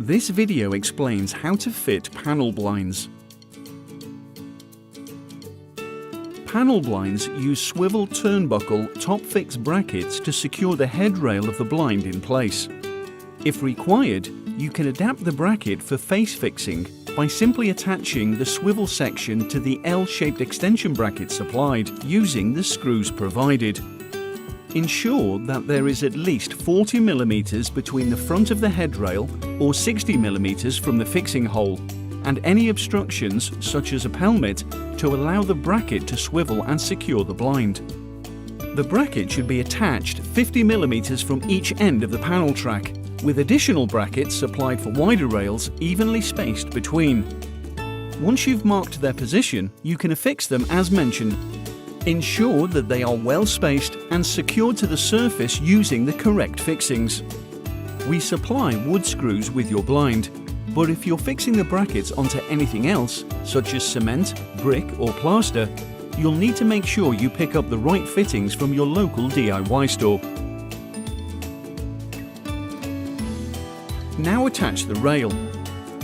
This video explains how to fit panel blinds. Panel blinds use swivel turnbuckle top-fix brackets to secure the headrail of the blind in place. If required, you can adapt the bracket for face fixing by simply attaching the swivel section to the L-shaped extension bracket supplied using the screws provided. Ensure that there is at least 40 mm between the front of the headrail or 60 mm from the fixing hole, and any obstructions, such as a pelmet, to allow the bracket to swivel and secure the blind. The bracket should be attached 50 mm from each end of the panel track, with additional brackets supplied for wider rails evenly spaced between. Once you've marked their position, you can affix them as mentioned. Ensure that they are well spaced and secured to the surface using the correct fixings. We supply wood screws with your blind, but if you're fixing the brackets onto anything else, such as cement, brick or plaster, you'll need to make sure you pick up the right fittings from your local DIY store. Now attach the rail.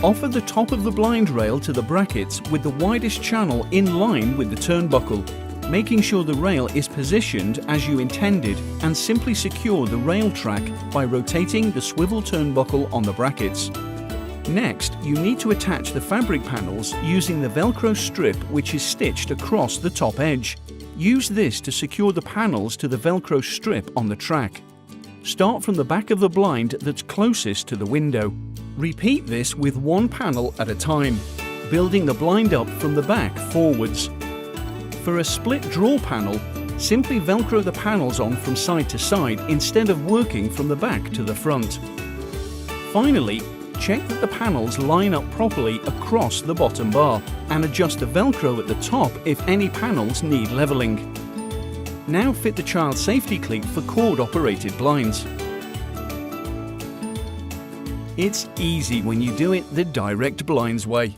Offer the top of the blind rail to the brackets with the widest channel in line with the turnbuckle, making sure the rail is positioned as you intended, and simply secure the rail track by rotating the swivel turnbuckle on the brackets. Next, you need to attach the fabric panels using the velcro strip which is stitched across the top edge. Use this to secure the panels to the velcro strip on the track. Start from the back of the blind that's closest to the window. Repeat this with one panel at a time, building the blind up from the back forwards. For a split drawer panel, simply velcro the panels on from side to side instead of working from the back to the front. Finally, check that the panels line up properly across the bottom bar and adjust the velcro at the top if any panels need leveling. Now fit the child safety cleat for cord-operated blinds. It's easy when you do it the direct blinds way.